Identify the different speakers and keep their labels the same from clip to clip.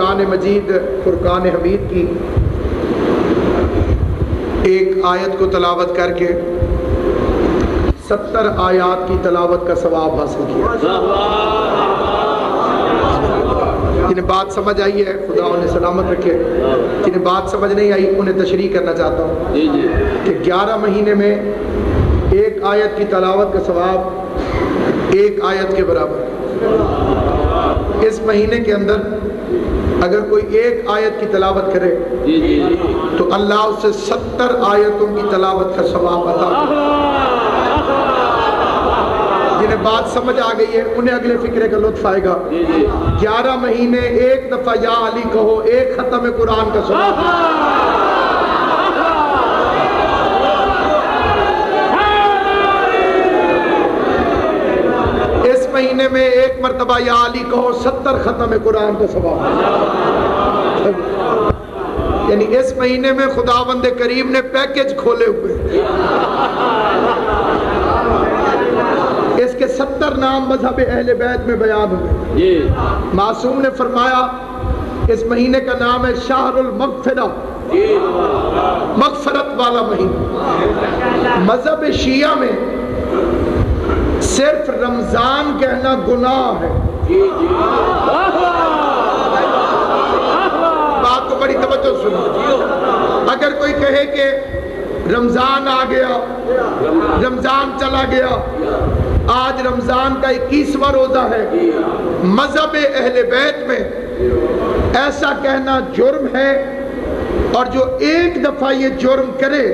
Speaker 1: قرآن مجید فرقان حمید کی ایک آیت کو تلاوت کر کے 70 آیات کی تلاوت کا ثواب حاصل کیا. جنہیں بات سمجھ آئی ہے خدا انہیں سلامت رکھے، جنہیں بات سمجھ نہیں آئی انہیں تشریح کرنا چاہتا ہوں کہ 11 مہینے میں ایک آیت کی تلاوت کا ثواب ایک آیت کے برابر. اس مہینے کے اندر اگر کوئی ایک آیت کی تلاوت کرے تو اللہ اسے 70 آیتوں کی تلاوت کا ثواب عطا کرے. جنہیں بات سمجھ آ گئی ہے انہیں اگلے فکرے کا لطف آئے گا. 11 مہینے ایک دفعہ یا علی کہو، ایک ختم قرآن کا ثواب. اس مہینے میں ایک مرتبہ یا علی کہو، 70 ختم قرآن کا ثواب. یعنی اس مہینے میں خداوند کریم نے پیکج کھولے ہوئے. اس کے 70 نام مذہب اہل بیت میں بیان ہوئے. معصوم نے فرمایا اس مہینے کا نام ہے شہر المغفرہ، مغفرت والا مہینہ. مذہب شیعہ میں صرف رمضان کہنا گناہ ہے. بات کو بڑی توجہ سنو. اگر کوئی کہے کہ رمضان آ گیا، رمضان چلا گیا، آج رمضان کا 21واں روزہ ہے، مذہب اہل بیت میں ایسا کہنا جرم ہے، اور جو ایک دفعہ یہ جرم کرے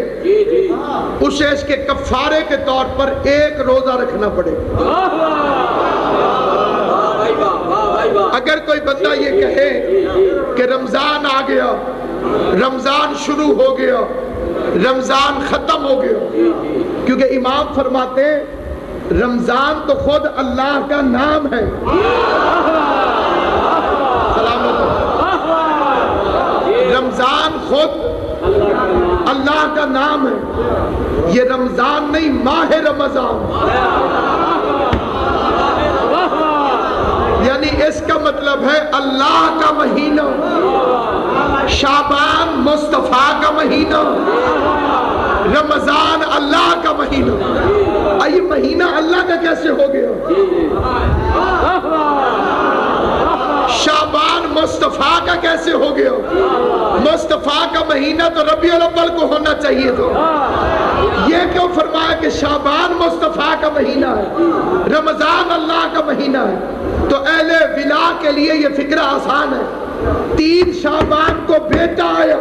Speaker 1: اسے اس کے کفارے کے طور پر ایک روزہ رکھنا پڑے. اگر کوئی بندہ یہ کہے کہ رمضان آ گیا، رمضان شروع ہو گیا، رمضان ختم ہو گیا، کیونکہ امام فرماتے ہیں رمضان تو خود اللہ کا نام ہے. سلامت. رمضان خود اللہ کا نام ہے. یہ رمضان نہیں، ماہ رمضان. یعنی اس کا مطلب ہے اللہ کا مہینہ، شعبان مصطفیٰ کا مہینہ، رمضان اللہ کا مہینہ. یہ مہینہ اللہ کا کیسے ہو گیا؟ شعبان مصطفیٰ کا کیسے ہو گیا؟ مصطفیٰ کا مہینہ تو ربیع الاول کو ہونا چاہیے تھا. یہ کیوں فرمایا کہ شعبان مصطفیٰ کا مہینہ ہے، رمضان اللہ کا مہینہ ہے؟ تو اہل ولا کے لیے یہ فکرہ آسان ہے. 3 شعبان کو بیٹا آیا،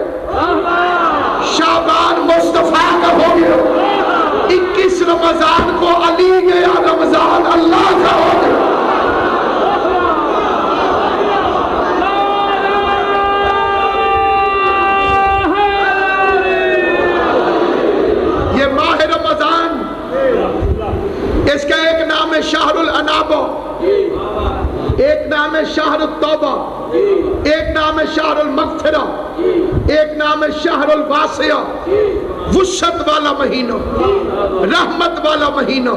Speaker 1: شعبان مصطفیٰ کا ہو گیا. 21 رمضان کو علی گیا، رمضان اللہ کا ہو گیا. یہ ماہ رمضان، اس کا ایک نام ہے شہر الانابہ، ایک نام ہے شہر التوبہ، ایک نام ہے شہر المغفرہ، ایک نام ہے شہر الواسعہ. وسعت والا مہینہ، رحمت والا مہینہ،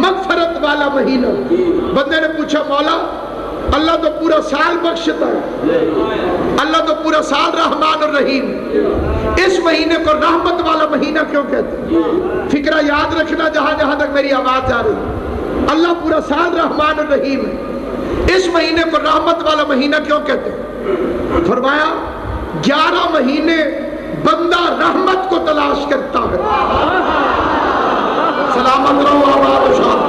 Speaker 1: مغفرت والا مہینہ. بندے نے پوچھا مولا اللہ تو پورا سال بخشتا ہے، اللہ تو پورا سال رحمان الرحیم، اس مہینے کو رحمت والا مہینہ کیوں کہتے ہیں؟ فکرہ یاد رکھنا جہاں جہاں تک میری آواز جا رہی. اللہ پورا سال رحمان الرحیم ہے، اس مہینے کو رحمت والا مہینہ کیوں کہتے ہیں؟ فرمایا 11 مہینے بندہ رحمت کو تلاش کرتا ہے. سلامت رہو آباد و شاد.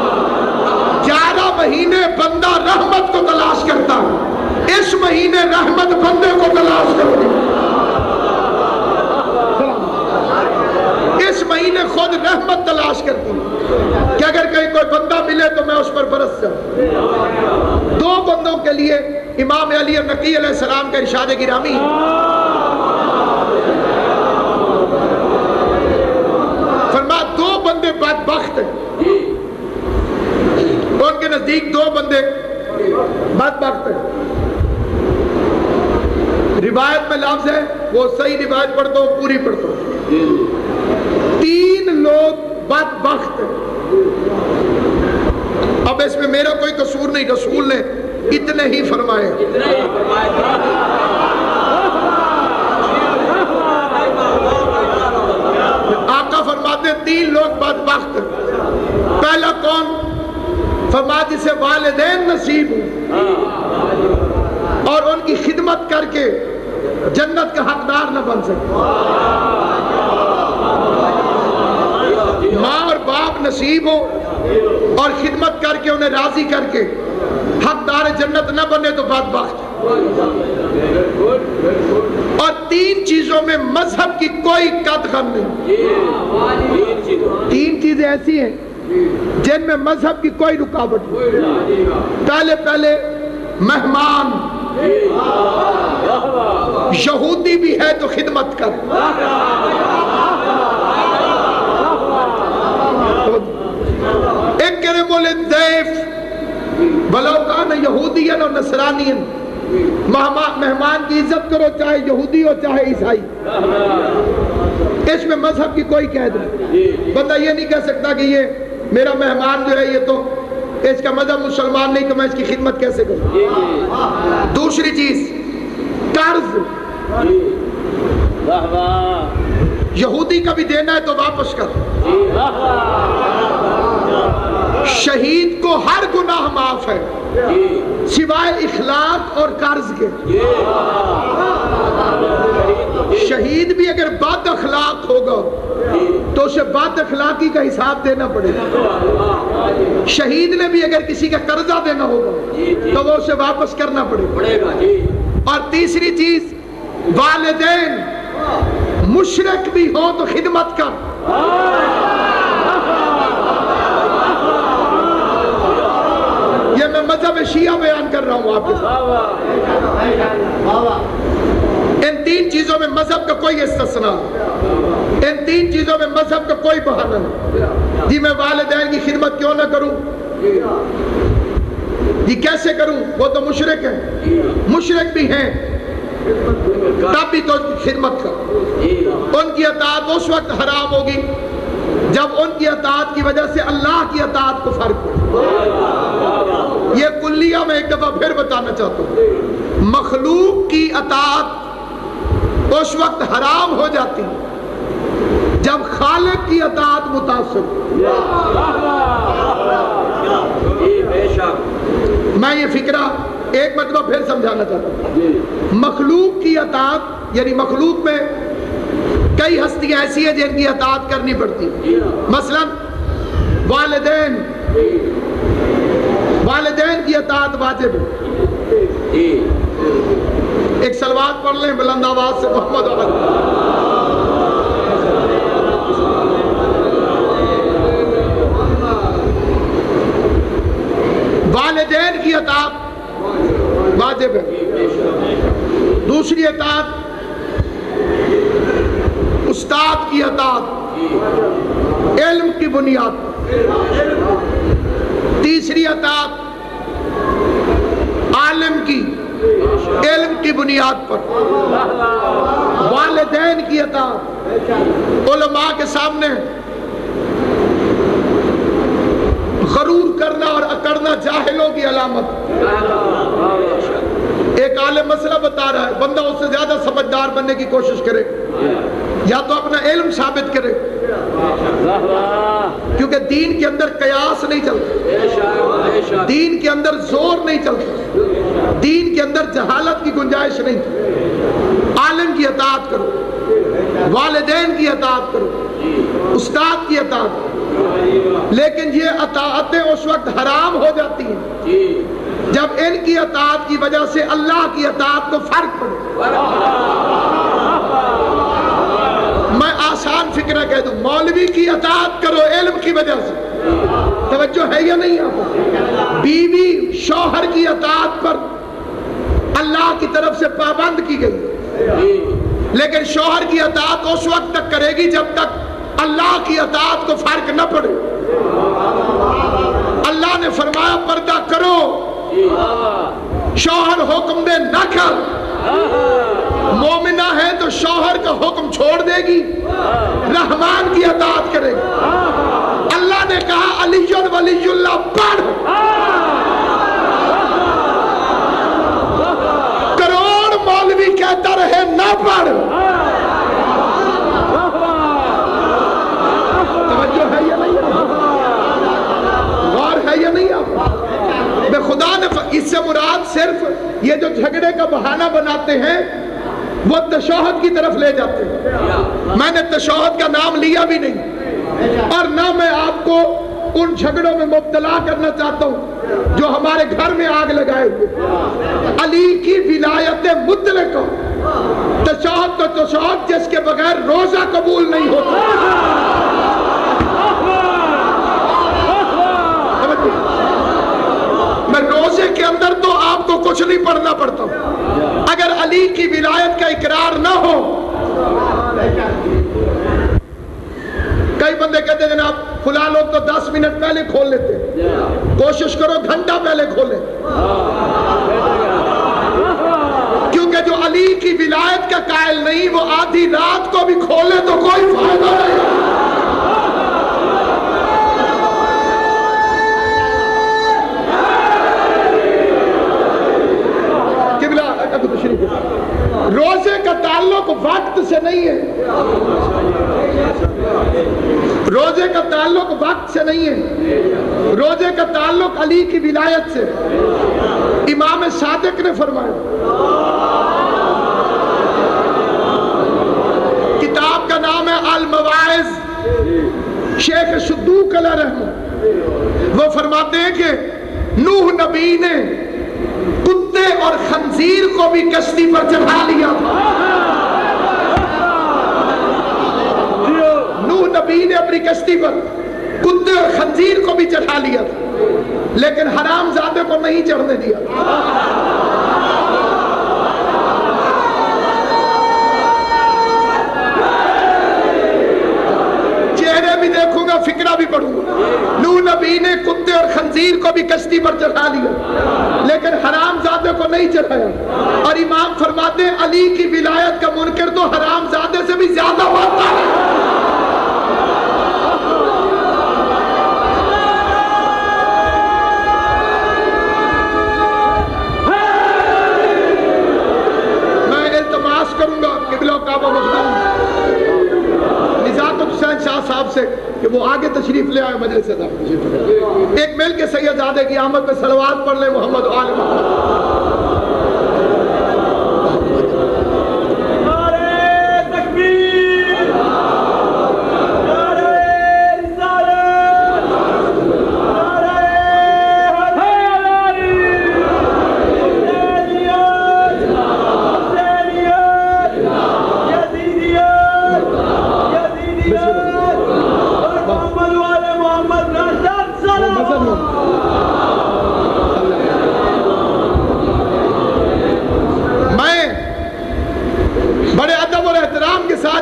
Speaker 1: 11 مہینے بندہ رحمت کو تلاش کرتا ہے، اس مہینے رحمت بندے کو تلاش کرتی ہے. اس مہینے خود رحمت تلاش کرتی ہے کہ اگر کہیں کوئی بندہ ملے تو میں اس پر برس جاؤں. 2 بندوں کے لیے امام علی نقی علیہ السلام کا ارشاد گرامی، فرمایا 2 بندے بدبخت ہیں. ان کے نزدیک 2 بندے بدبخت ہیں. روایت میں لفظ ہے، وہ صحیح روایت پڑھتا ہوں، پوری پڑھتا ہوں. 3 لوگ بدبخت ہیں. اب اس میں میرا کوئی قصور نہیں، رسول نے اتنے ہی فرمائے. جنت کا حقدار نہ بن سکے. ماں اور باپ نصیب ہو اور خدمت کر کے انہیں راضی کر کے حقدار جنت نہ بنے تو بدبخت. اور 3 چیزوں میں مذہب کی کوئی قد غم نہیں. 3 چیزیں ایسی ہیں جن میں مذہب کی کوئی رکاوٹ نہیں. پہلے مہمان. یہودی بھی ہے تو خدمت کر. اکرم الضیف ولو کان یہودیا اور نصرانیا. مہمان کی عزت کرو چاہے یہودی ہو چاہے عیسائی. اس میں مذہب کی کوئی قید نہیں. بندہ یہ نہیں کہہ سکتا کہ یہ میرا مہمان جو ہے یہ تو اس کا مذہب مسلمان نہیں تو میں اس کی خدمت کیسے کروں. دوسری چیز قرض. یہودی کا بھی دینا ہے تو واپس کر. شہید کو ہر گناہ معاف ہے سوائے اخلاق اور قرض کے. شہید بھی اگر بد اخلاق ہوگا تو اسے بد اخلاقی کا حساب دینا پڑے گا. شہید نے بھی اگر کسی کا قرضہ دینا ہوگا تو وہ اسے واپس کرنا پڑے گا. اور تیسری چیز والدین مشرک بھی ہو تو خدمت کر. یہ میں مذہب شیعہ بیان کر رہا ہوں آپ کے ساتھ. ان 3 چیزوں میں مذہب کا کوئی استثناء, ان 3 چیزوں میں مذہب کا کوئی بہانہ نہیں. جی میں والدین کی خدمت کیوں نہ کروں, جی کیسے کروں, وہ تو مشرک ہیں. مشرک بھی ہیں تب بھی تو خدمت کر. ان کی اطاعت اس وقت حرام ہوگی جب ان کی اطاعت کی وجہ سے اللہ کی اطاعت کو فرق ہو. یہ کلیہ میں ایک دفعہ پھر بتانا چاہتا ہوں. مخلوق کی اطاعت اس وقت حرام ہو جاتی جب خالق کی اطاعت متاثر. میں یہ فکرہ ایک مرتبہ پھر سمجھانا چاہتا ہوں. مخلوق کی اطاعت یعنی مخلوق میں کئی ہستیاں ایسی ہیں جن کی اطاعت کرنی پڑتی. مثلا والدین کی اطاعت واجب ہے. ایک صلوات پڑھ لیں بلند آواز سے محمد علی. والدین کی اطاعت واجب ہے. دوسری اطاعت استاد کی اطاعت علم کی بنیاد. تیسری اطاعت عالم کی علم کی بنیاد پر. والدین کی اطاعت علماء کے سامنے غرور کرنا اور اکڑنا جاہلوں کی علامت. ایک عالم مسئلہ بتا رہا ہے, بندہ اس سے زیادہ سمجھدار بننے کی کوشش کرے یا تو اپنا علم ثابت کرے, کیونکہ دین کے اندر قیاس نہیں چلتا, دین کے اندر زور نہیں چلتا, دین کے اندر جہالت کی گنجائش نہیں. عالم کی اطاعت کرو, والدین کی اطاعت کرو, استاد کی اطاعت کرو. لیکن یہ اطاعتیں اس وقت حرام ہو جاتی ہیں جب ان کی اطاعت کی وجہ سے اللہ کی اطاعت کو فرق پڑے. میں آسان فکرہ کہہ دوں, مولوی کی اطاعت کرو علم کی وجہ سے. توجہ ہے یا نہیں آپ کو؟ بیوی شوہر کی اطاعت پر اللہ کی طرف سے پابند کی گئی, لیکن شوہر کی اطاعت اس وقت تک کرے گی جب تک اللہ کی اطاعت کو فرق نہ پڑے. اللہ نے فرمایا پردہ کرو, شوہر حکم دے نہ کر. مومنہ ہے تو شوہر کا حکم چھوڑ دے گی, رحمان کی اطاعت کرے گی. اللہ نے کہا علی ولی اللہ پڑھ, کروڑ مولوی کہتا رہے نہ پڑھ. توجہ ہے یا نہیں, غور ہے یا نہیں آپ؟ میں خدا نے اس سے مراد صرف یہ جو جھگڑے کا بہانہ بناتے ہیں وہ تشہد کی طرف لے جاتے ہیں۔ میں نے تشہد کا نام لیا بھی نہیں، اور نہ میں آپ کو ان جھگڑوں میں مبتلا کرنا چاہتا ہوں جو ہمارے گھر میں آگ لگائے ہوئے۔ علی کی ولایت مطلق، تشہد تو تشہد جس کے بغیر روزہ قبول نہیں ہوتا۔ میں روزے کے اندر تو آپ کو کچھ نہیں پڑھنا پڑتا ہوں، اگر علی کی ولایت کا اقرار نہ ہو۔ کئی بندے کہتے ہیں جناب فلاں لوگ تو 10 منٹ پہلے کھول لیتے ہیں، کوشش کرو گھنٹہ پہلے کھولیں، کیونکہ جو علی کی ولایت کا قائل نہیں وہ آدھی رات کو بھی کھولے تو کوئی فائدہ نہیں۔ روزے کا تعلق وقت سے نہیں ہے، روزے کا تعلق وقت سے نہیں ہے، روزے کا تعلق علی کی ولایت سے۔ امام صادق نے فرمایا، کتاب کا نام ہے المواعظ، شیخ صدوق علیہ رحمہ، وہ فرماتے ہیں کہ نوح نبی نے کتے اور خنزیر کو بھی کشتی پر چڑھا لیا تھا۔ نوح نبی نے اپنی کشتی پر کتے اور خنزیر کو بھی چڑھا لیا تھا، لیکن حرام زادے کو نہیں چڑھنے دیا۔ چہرے بھی دیکھوں گا، فکرہ بھی پڑھوں گا۔ نوح نبی نے کتے اور خنزیر کو بھی کشتی پر چڑھا لیا، لیکن حرام زادے کو نہیں چڑھایا۔ اور امام فرماتے ہیں علی کی ولایت کا منکر تو حرام زادے سے بھی زیادہ ہوتا ہے۔ میں التماس کروں گا قبلہ کعبہ مخدوم نزاعت حسین شاہ صاحب سے کہ وہ آگے تشریف لے آئے مجلس صاحب، ایک مل کے سیدزادے کی آمد پہ صلوات پڑھ لیں محمد و آل محمد۔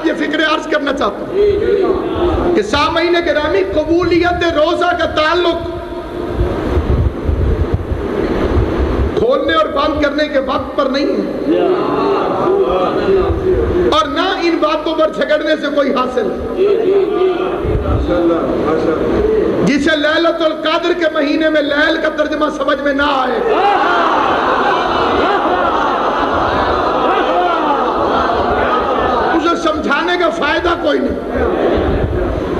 Speaker 1: یہ فکر عرض کرنا چاہتا ہوں کہ سامعین گرامی، قبولیت روزہ کا تعلق کھولنے اور بند کرنے کے وقت پر نہیں ہے، اور نہ ان باتوں پر جھگڑنے سے کوئی حاصل ہے۔ جسے لیلۃ القدر کے مہینے میں لیل کا ترجمہ سمجھ میں نہ آئے، سمجھانے کا فائدہ کوئی نہیں،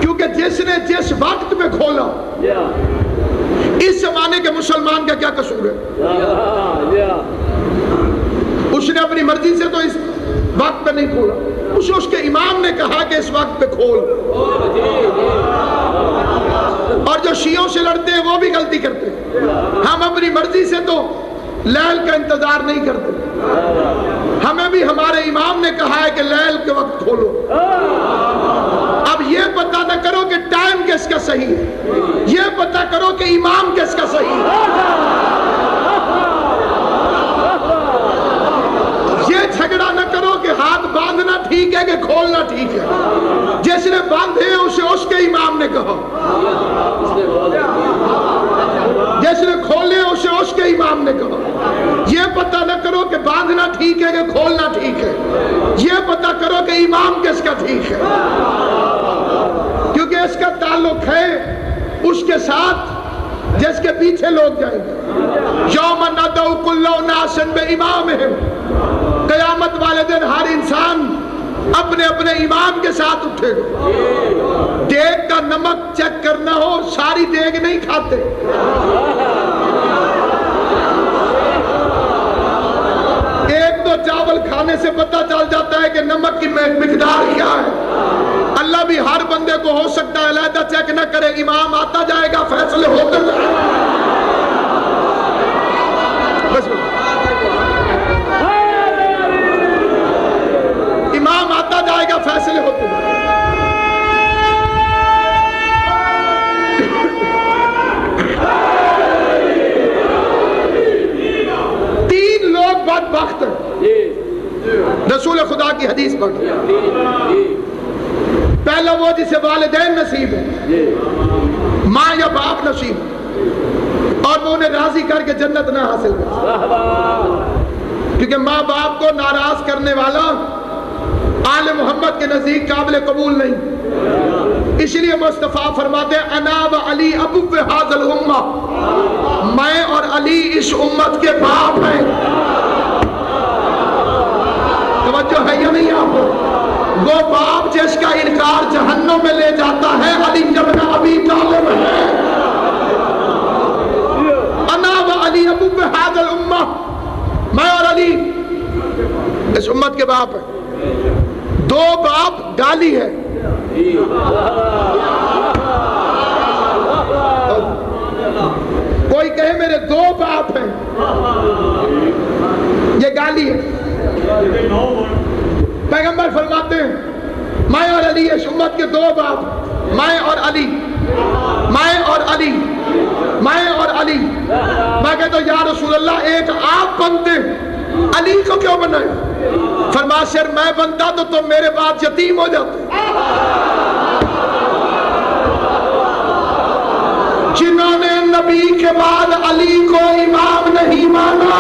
Speaker 1: کیونکہ جس نے جس وقت میں کھولا، اس زمانے کے مسلمان کا کیا قصور ہے؟ اس نے اپنی مرضی سے تو اس وقت پہ نہیں کھولا، اس کے امام نے کہا کہ اس وقت پہ کھول۔ اور جو شیعوں سے لڑتے ہیں وہ بھی غلطی کرتے ہیں، ہم اپنی مرضی سے تو لیل کا انتظار نہیں کرتے، ہمیں بھی ہمارے امام نے کہا ہے کہ لیل کے وقت کھولو۔ اب یہ پتہ نہ کرو کہ ٹائم کس کا صحیح ہے، یہ پتہ کرو کہ امام کس کا صحیح ہے۔ یہ جھگڑا نہ کرو کہ ہاتھ باندھنا ٹھیک ہے کہ کھولنا ٹھیک ہے، جس نے باندھے اسے اس کے امام نے کہا، جس نے کھولے اسے اس کے امام نے کہا۔ یہ پتہ نہ کرو کہ باندھنا ٹھیک ہے کہ کھولنا ٹھیک ہے، یہ پتہ کرو کہ امام کس کا ٹھیک ہے، کیونکہ اس کا تعلق ہے اس کے ساتھ جس کے پیچھے لوگ جائیں گے۔ یوم ندعو کل اناس بامامہم، قیامت والے دن ہر انسان اپنے اپنے امام کے ساتھ اٹھے گا۔ دیگ کا نمک چیک کرنا ہو، ساری دیگ نہیں کھاتے، ایک دو چاول چاول کھانے سے پتہ چل جاتا ہے کہ نمک کی مقدار کیا ہے۔ اللہ بھی ہر بندے کو ہو سکتا ہے علیحدہ چیک نہ کرے، امام آتا جائے گا، فیصلے ہوتے جائے گا۔ امام آتا جائے گا، فیصلے ہوتے جائے گا۔ تین لوگ بدبخت ہیں، رسول خدا کی حدیث پڑھ۔ پہلا وہ جسے والدین نصیب ہے، ماں یا باپ نصیب، اور وہ انہیں راضی کر کے جنت نہ حاصل کر، کیونکہ ماں باپ کو ناراض کرنے والا آل محمد کے نزدیک قابل قبول نہیں۔ اس لیے مصطفیٰ فرماتے ہیں انا و علی ابو ھذا الامہ، میں اور علی اس امت کے باپ ہیں۔ توجہ ہے یا نہیں آپ کو؟ وہ باپ جس کا انکار جہنم میں لے جاتا ہے علی ابن ابی طالب ہے۔ انا و علی ابو ھذا الامہ، میں اور علی اس امت کے باپ ہیں۔ دو باپ گالی ہے، کوئی کہے میرے دو باپ ہیں، یہ گالی ہے۔ پیغمبر فرماتے ہیں میں اور علی اس امت کے دو باپ، میں اور علی، میں اور علی، میں اور علی۔ میں کہتا ہوں یا رسول اللہ ایک آپ بنتے، علی کو کیوں بنائے؟ فرمایا شر میں بنتا تو تم میرے بعد یتیم ہو جاتے۔ جنہوں نے نبی کے بعد علی کو امام نہیں مانا،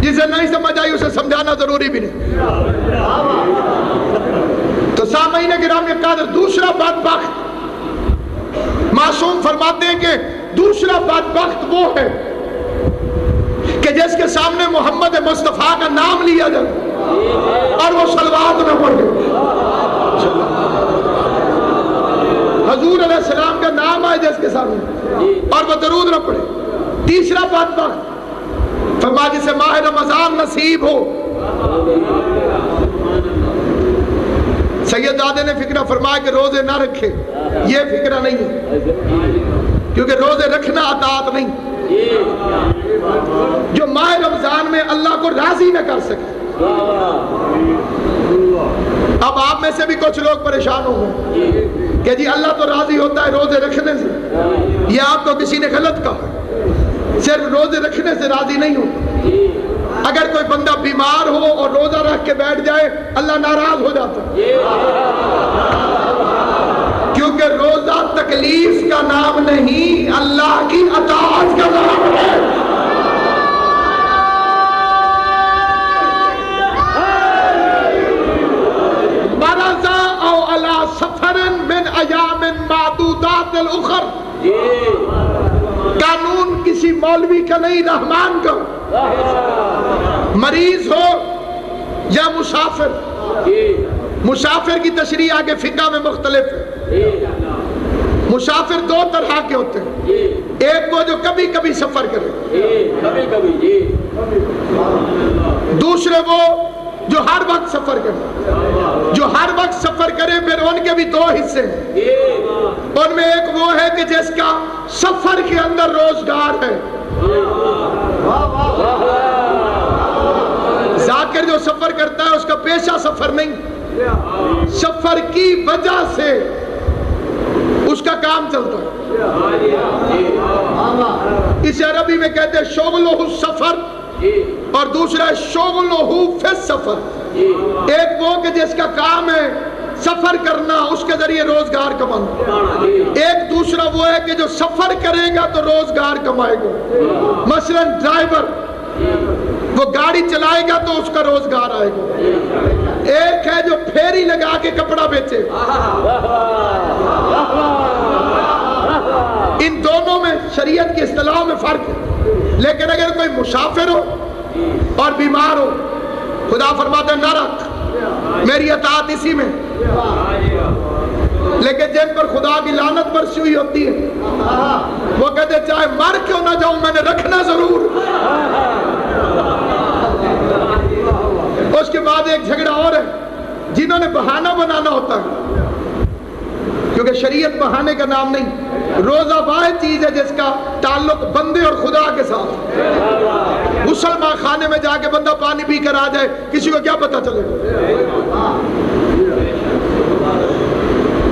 Speaker 1: جسے نہیں سمجھ آئی اسے سمجھانا ضروری بھی نہیں۔ تو سامعین گرامی قدر، دوسرا بدبخت معصوم فرماتے ہیں کہ دوسرا بدبخت وہ ہے کہ جس کے سامنے محمد مصطفیٰ کا نام لیا جائے اور وہ صلوات نہ پڑھے، حضور علیہ السلام کا نام آئے جس کے سامنے اور وہ درود نہ پڑھے۔ تیسرا بدبخت فرمایا جسے ماہ رمضان نصیب ہو۔ سید دادے نے فکرہ فرمایا کہ روزے نہ رکھے، یہ فکرہ نہیں ہے، کیونکہ روزے رکھنا اطاعت نہیں۔ جو ماہ رمضان میں اللہ کو راضی نہ کر سکے، اب آپ میں سے بھی کچھ لوگ پریشان ہو گئے کہ جی اللہ تو راضی ہوتا ہے روزے رکھنے سے، یہ آپ کو کسی نے غلط کہا، صرف روزے رکھنے سے راضی نہیں ہوتا۔ اگر کوئی بندہ بیمار ہو اور روزہ رکھ کے بیٹھ جائے اللہ ناراض ہو جاتا ہے، کیونکہ روزہ تکلیف کا نام نہیں، اللہ کی اطاعت کا نام ہے۔ مرضا او علی سفر من ایام معدودات الاخر، قانون کسی مولوی کا نہیں، رحمان کا۔ مریض ہو یا مسافر، مسافر کی تشریح آگے فقہ میں مختلف ہے۔ مسافر دو طرح کے ہوتے ہیں، ایک وہ جو کبھی کبھی سفر کرے، دوسرے وہ جو ہر وقت سفر کرے۔ جو ہر وقت سفر کرے پھر ان کے بھی دو حصے ہیں، ان میں ایک وہ ہے کہ جس کا سفر کے اندر روزگار ہے۔ ذاکر جو سفر کرتا ہے اس کا پیشہ سفر نہیں، سفر کی وجہ سے اس کا کام چلتا ہے۔ اسے عربی میں کہتے ہیں شغلہ السفر، اور دوسرا شغلہ فی السفر۔ ایک وہ کہ جس کا کام ہے سفر کرنا، اس کے ذریعے روزگار کمانا۔ ایک دوسرا وہ ہے کہ جو سفر کرے گا تو روزگار کمائے گا۔ مثلا ڈرائیور وہ گاڑی چلائے گا تو اس کا روزگار آئے گا۔ ایک ہے جو پھیری لگا کے کپڑا بیچے۔ ان دونوں میں شریعت کی اصطلاح میں فرق ہے، لیکن اگر کوئی مسافر ہو اور بیمار ہو، خدا فرماتا ہے نہ رکھ، میری اطاعت اسی میں۔ لیکن جن پر خدا کی لعنت برسی ہوئی ہوتی ہے وہ کہتے چاہے مر کیوں نہ جاؤں میں نے رکھنا ضرور. اس کے بعد ایک جھگڑا اور ہے جنہوں نے بہانہ بنانا ہوتا ہے، کیونکہ شریعت بہانے کا نام نہیں. روزہ واحد چیز ہے جس کا تعلق بندے اور خدا کے ساتھ. مسلمان خانے میں جا کے بندہ پانی پی کر آ جائے، کسی کو کیا پتا چلے.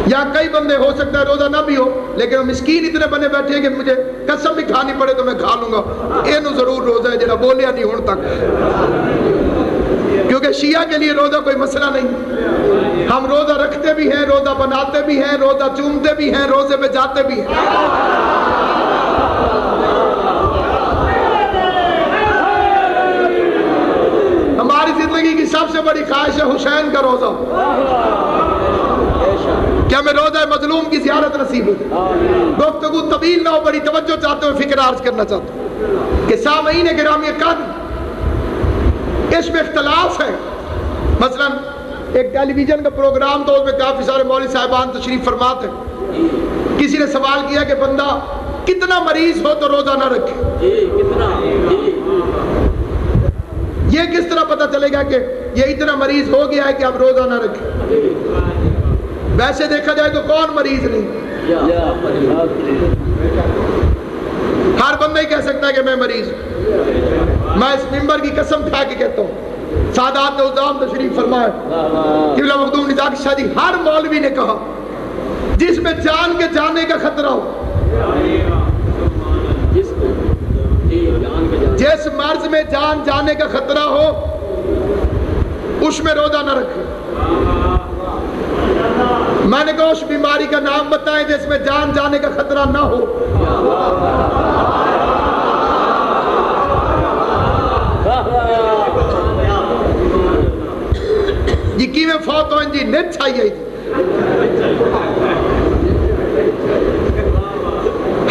Speaker 1: یا کئی بندے ہو سکتا ہے روزہ نہ بھی ہو لیکن مسکین اتنے بنے بیٹھے ہیں کہ مجھے قسم بھی کھانی پڑے تو میں کھا لوں گا. یہ ضرور روزہ ہے جنہا بولیا نہیں ہون تک، کیونکہ شیعہ کے لیے روزہ کوئی مسئلہ نہیں. ہم روزہ رکھتے بھی ہیں، روزہ بناتے بھی ہیں، روزہ چومتے بھی ہیں، روزے پہ جاتے بھی ہیں. ہماری زندگی کی سب سے بڑی خواہش ہے حسین کا روزہ، کیا میں روزہ مظلوم کی زیارت نصیب ہو. گفتگو طویل نہ ہو، بڑی توجہ چاہتے ہوئے فکر عرض کرنا چاہتا ہوں کہ سامعین گرامی قدر اس میں اختلاف ہے. مثلا ایک ٹیلی ویژن کا پروگرام تو اس میں کافی سارے مولوی صاحبان تشریف فرماتے ہیں. کسی نے سوال کیا کہ بندہ کتنا مریض ہو تو روزہ نہ رکھے، یہ کس طرح پتہ چلے گا کہ یہ اتنا مریض ہو گیا ہے کہ اب روزہ نہ رکھے. ویسے دیکھا جائے تو کون مریض نہیں؟ ہر بندہ ہی کہہ سکتا ہے کہ میں مریض ہوں. میں اس ممبر کی قسم کھا کے کہتا ہوں، سادات الزام تشریف فرمائے قبلہ مخدوم نزاک شاہ جی، ہر مولوی نے کہا جس میں جان کے جانے کا خطرہ ہو، جس مرض میں جان جانے کا خطرہ ہو اس میں روزہ نہ رکھے. میں نے کہا اس بیماری کا نام بتائیں جس میں جان جانے کا خطرہ نہ ہو. جی میں فوت ہوئیں جی نیت چاہیے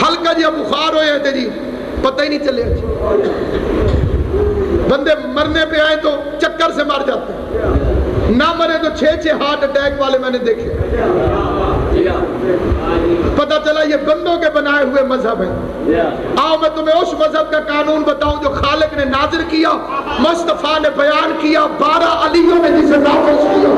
Speaker 1: ہلکا جی بخار ہوئے تھے جی پتہ ہی نہیں چلے. بندے مرنے پہ آئے تو چکر سے مر جاتے ہیں، نہ مرے تو 6 ہارٹ اٹیک والے میں نے دیکھے. پتہ چلا یہ بندوں کے بنائے ہوئے مذہب ہے. آؤ میں تمہیں اس مذہب کا قانون بتاؤں جو خالق نے نازل کیا، مصطفیٰ نے بیان کیا، 12 علیوں نے جسے نافذ کیا.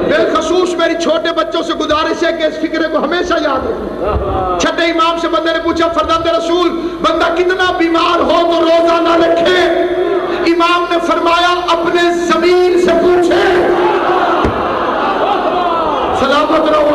Speaker 1: بالخصوص میری چھوٹے بچوں سے گزارش ہے کہ اس فکرے کو ہمیشہ یاد رکھیں. چھٹے امام سے بندے نے پوچھا فرزند رسول بندہ کتنا بیمار ہو تو روزہ نہ رکھے؟ امام نے فرمایا اپنے ضمیر سے پوچھے. سلامت رہو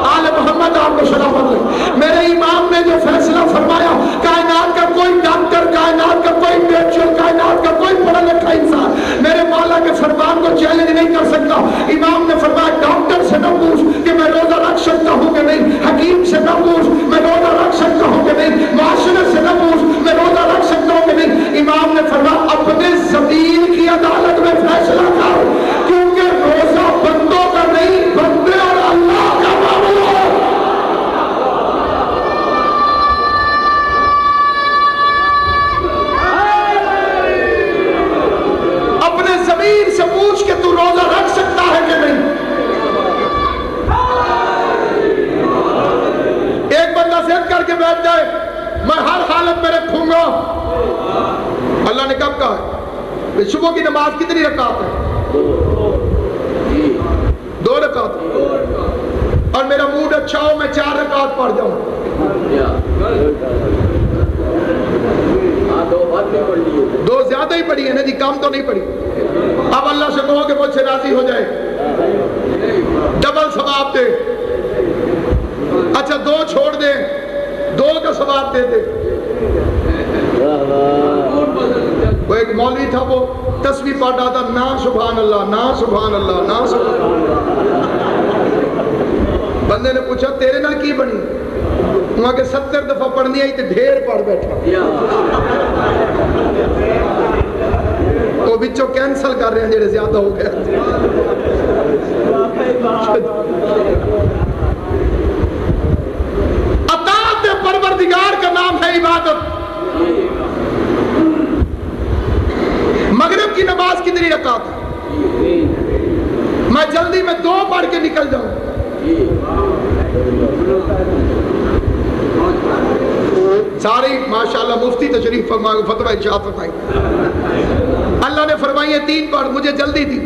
Speaker 1: آل محمد، آپ کو سلامت رہے. میرے امام نے جو فیصلہ فرمایا، کائنات کا کوئی ڈاکٹر، کائنات کا کوئی انٹلیکچوئل، کائنات کا کوئی پڑھا لکھا انسان میرے مولا کے فرمان کو چیلنج نہیں کر سکتا. امام نے فرمایا ڈاکٹر سے نہ پوچھ کہ میں روزہ رکھ سکتا ہوں کہ نہیں، حکیم سے نہ پوچھ میں روزہ رکھ سکتا ہوں کہ نہیں، معاشرے سے نہ پوچھ میں روزہ رکھ سکتا ہوں کہ نہیں. امام نے فرمایا اپنے ضمیر کی عدالت میں فیصلہ کر، کیونکہ روزہ بندوں کا نہیں، بندے اور اللہ کا معاملہ ہے. اپنے ضمیر سے پوچھ کہ تو روزہ رکھ سکتا ہے کہ نہیں. ایک بندہ ضد کر کے بیٹھ جائے میں ہر حالت میں رکھوں گا. اللہ نے کب کہا ہے؟ صبح کی نماز کتنی رکعت ہے؟ 2 رکعت. اور میرا موڈ اچھا ہو میں 4 رکعت پڑھ جاؤں. 2 زیادہ ہی پڑھی ہے نا جی، کم تو نہیں پڑھی. اب اللہ سے کہو کہ مجھ سے راضی ہو جائے، ڈبل ثواب دے. اچھا 2 چھوڑ دے، 2 کا ثواب دے دے. وہ ایک مولوی تھا وہ تسبیح پڑھ رہا تھا، نا سبحان اللہ، نا سبحان اللہ، نا سبحان اللہ. بندے نے پوچھا تیرے نال کی بنی؟ وہاں کہ 70 دفعہ پڑھنی آئی تو ڈھیر پڑھ بیٹھا. وہ بچوں کینسل کر رہے ہیں جڑے زیادہ ہو گئے. اطاعت پروردگار کا نام ہے عبادت. مغرب کی نماز کتنی رکعت ہے؟ جلدی میں 2 پڑھ کے نکل جاؤں. ساری ماشاءاللہ مفتی تشریف فرمائے فتویٰ ارشاد فرمائے. اللہ نے فرمائی ہے 3 پڑھ, مجھے جلدی تھی,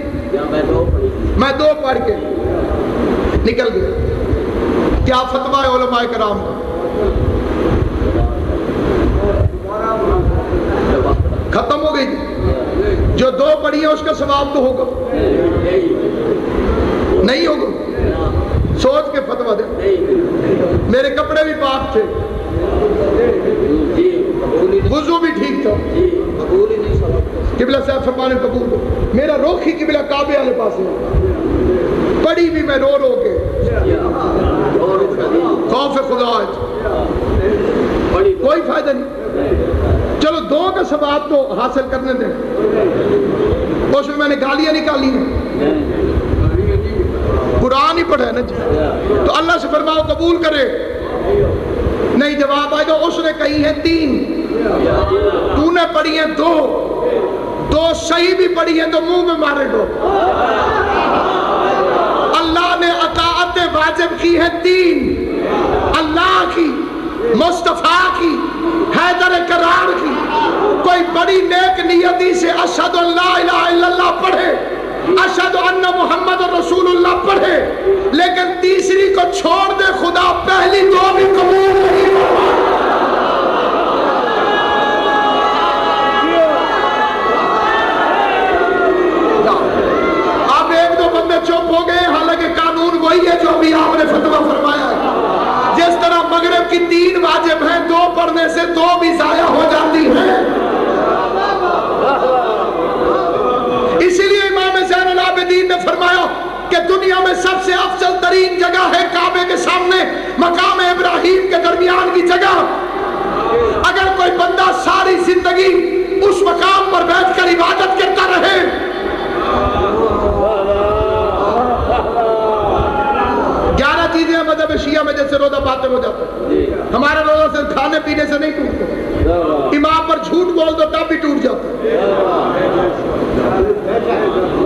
Speaker 1: میں 2 پڑھ کے نکل گیا. کیا فتویٰ ہے علماء کرام کا؟ ختم ہو گئی. جو 2 پڑھی ہیں اس کا ثواب تو ہوگا نہیں ہوگا؟ سوچ کے فتویٰ دے. میرے کپڑے بھی پاک تھے, وضو بھی ٹھیک تھا, قبلہ صاحب فرمانے قبول. میرا رخ ہی قبلہ کعبے والے پاس ہے. پڑھی بھی میں رو رو کے, خوف خدا کوئی فائدہ نہیں. چلو 2 کا ثواب تو حاصل کرنے دیں. اس میں نے گالیاں نکالی ہیں, قرآن ہی پڑھا ہے نا جی. تو اللہ سے فرماؤ قبول کرے. نہیں جواب آئے گا اس نے کہی ہے 3, تو نے پڑھی ہیں 2 صحیح بھی پڑھی ہیں تو منہ میں مارے دو. اللہ نے اطاعت واجب کی ہے 3, اللہ کی, مصطفیٰ کی, حیدر کرار کی. کوئی بڑی نیک نیتی سے اشہد ان لا الہ الا اللہ پڑھے, اشہد ان محمد رسول اللہ پڑھے, لیکن تیسری کو چھوڑ دے, خدا پہلی 2 بھی قبول نہیں ہوگا. اب 1-2 بندے چپ ہو گئے, حالانکہ قانون وہی ہے جو ابھی آپ نے فتویٰ فرمایا ہے. جس طرح مغرب کی 3 واجب ہیں, 2 پڑھنے سے 2 بھی ضائع ہو جاتی ہیں. اسی لیے امام زین العابدین نے فرمایا کہ دنیا میں سب سے افضل ترین جگہ ہے کعبے کے سامنے مقام ابراہیم کے درمیان کی جگہ. اگر کوئی بندہ ساری زندگی اس مقام پر بیٹھ کر عبادت کرتا رہے, 11 چیزیں مذہب شیعہ میں جیسے روزہ باطل ہو جاتا ہے. ہمارا روزہ صرف کھانے پینے سے نہیں ٹوٹتا, امام پر جھوٹ بول دو تب بھی ٹوٹ جاتا ہے.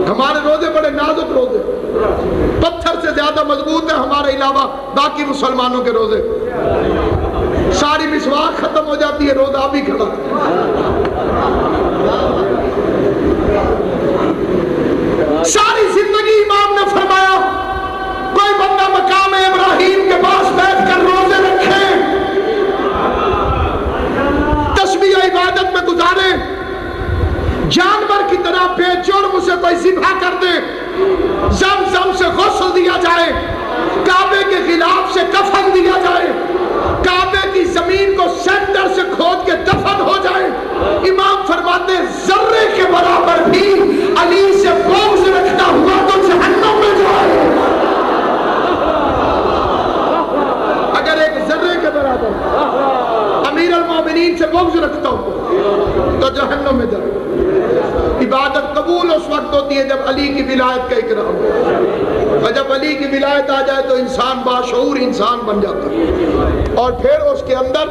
Speaker 1: ہمارے روزے بڑے نازک روزے, پتھر سے زیادہ مضبوط ہیں ہمارے علاوہ باقی مسلمانوں کے روزے. ساری مسواک ختم ہو جاتی ہے, روزہ بھی کھڑا. ساری زندگی امام نے فرمایا کوئی بندہ مقام ابراہیم کے پاس بیٹھ کر روزے رکھے, تسبیح عبادت میں گزارے, جانور کی طرح بے جرم سے کوئی ذبح کر دے, زمزم سے غسل دیا جائے, کعبے کے غلاف سے کفن دیا جائے, کعبے کی زمین کو سینٹر سے کھود کے دفن ہو جائے. امام فرماتے ذرے کے برابر بھی علی سے بغض رکھتا ہوا تو جہنم میں جائے. اگر ایک ذرے کے برابر امیر المومنین سے بغض رکھتا ہوں تو جہنم میں جائے. عبادت قبول اس وقت ہوتی ہے جب علی کی ولایت کا اقرار ہو, اور جب علی کی ولایت آ جائے تو انسان باشعور انسان بن جاتا ہے. اور پھر اس کے اندر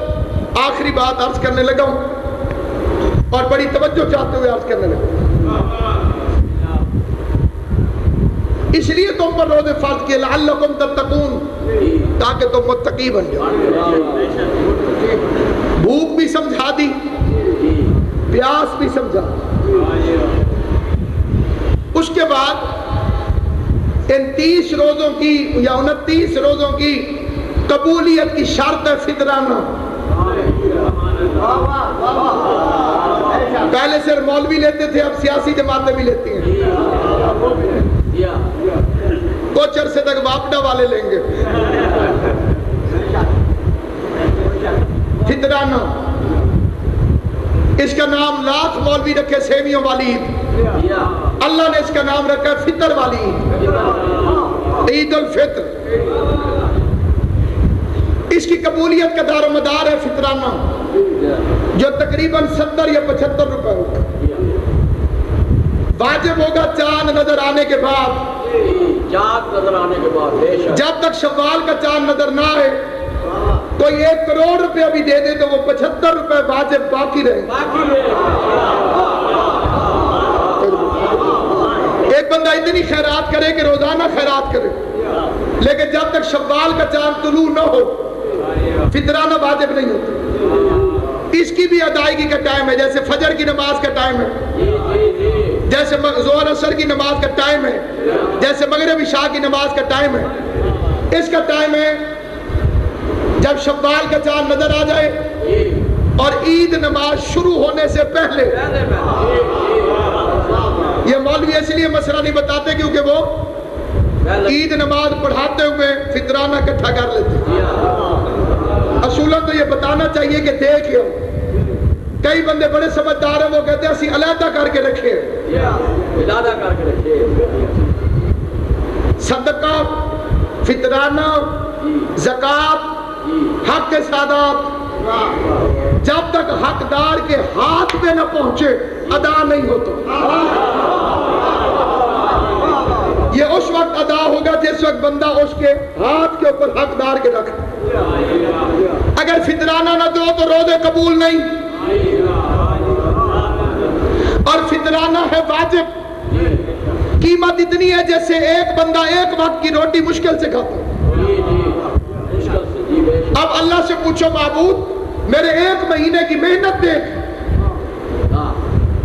Speaker 1: آخری بات عرض کرنے لگا ہوں, اور بڑی توجہ چاہتے ہوئے عرض کرنے لگا. اس لیے تم پر روزے فرض کیے لعلکم تتقون, تاکہ تم متقی بن جاؤ. بھوک بھی سمجھا دی, پیاس بھی سمجھا. اس کے بعد ان 30 روزوں کی یا 29 روزوں کی قبولیت کی شرط ہے فطرانہ. پہلے صرف مولوی لیتے تھے, اب سیاسی جماعتیں بھی لیتی ہیں. کچھ عرصے تک واپڈا والے لیں گے. فطرانہ, اس کا نام لاکھ مولوی رکھے سیویوں والی عید, اللہ نے اس کا نام رکھا فطر والی عید, عید الفطر. اس کی قبولیت کا دار و مدار ہے فطرانہ, جو تقریباً 70 یا 75 روپے ہوگا. واجب ہوگا چاند نظر آنے کے بعد, جب تک شوال کا چاند نظر نہ آئے. کوئی 1 کروڑ روپیہ بھی دے دے تو وہ 75 روپے واجب باقی رہے. ایک بندہ اتنی خیرات کرے کہ روزانہ خیرات کرے، لیکن جب تک شوال کا چاند طلوع نہ ہو فطرانہ واجب نہیں ہوتا۔ اس کی بھی ادائیگی کا ٹائم ہے، جیسے فجر کی نماز کا ٹائم ہے، جیسے ظہر اثر کی نماز کا ٹائم ہے، جیسے مغرب عشاء کی نماز کا ٹائم ہے۔ اس کا ٹائم ہے جب شوال کا چاند نظر آ جائے اور عید نماز شروع ہونے سے پہلے۔ یہ مولوی اس لیے مسئلہ نہیں بتاتے کیونکہ وہ عید نماز پڑھاتے ہوئے فطرانہ اکٹھا کر لیتے۔ اصولاً تو یہ بتانا چاہیے کہ دیکھو، کئی بندے بڑے سمجھدار ہیں، وہ کہتے ہیں اسی علیحدہ کر کے رکھے، صدقہ، فطرانہ، زکوٰۃ، حق کے سادات جب تک حقدار کے ہاتھ میں نہ پہنچے ادا نہیں ہوتا۔ یہ اس وقت ادا ہوگا جس وقت بندہ اس کے ہاتھ کے اوپر حقدار کے رکھے۔ اگر فطرانہ نہ دو تو روزے قبول نہیں، اور فطرانہ ہے واجب، قیمت اتنی ہے جیسے ایک بندہ ایک وقت کی روٹی مشکل سے کھاتا۔ اب اللہ سے پوچھو معبود میرے ایک مہینے کی محنت دیکھ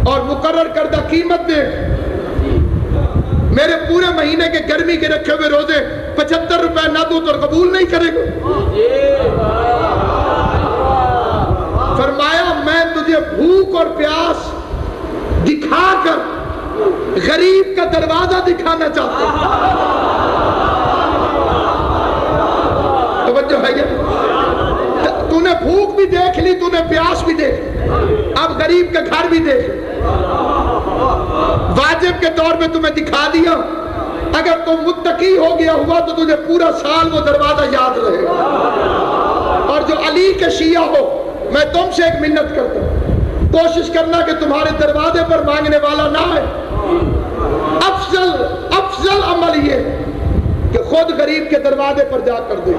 Speaker 1: اور مقرر کردہ قیمت دیکھ، میرے پورے مہینے کے گرمی کے رکھے ہوئے روزے 75 روپے نہ دوں تو قبول نہیں کرے گا۔ فرمایا میں تجھے بھوک اور پیاس دکھا کر غریب کا دروازہ دکھانا چاہتا ہوں۔ توجہ ہے کیا؟ تو نے بھوک بھی دیکھ لی، تو نے پیاس بھی دیکھ لی، اب غریب کا گھر بھی دیکھ لی۔ واجب کے طور پہ تمہیں دکھا دیا، اگر تم متقی ہو گیا ہوا تو تجھے پورا سال وہ دروازہ یاد رہے گا۔ اور جو علی کے شیعہ ہو، میں تم سے ایک منت کرتا ہوں، کوشش کرنا کہ تمہارے دروازے پر مانگنے والا نہ آئے۔ افضل عمل یہ کہ خود غریب کے دروازے پر جا کر دے۔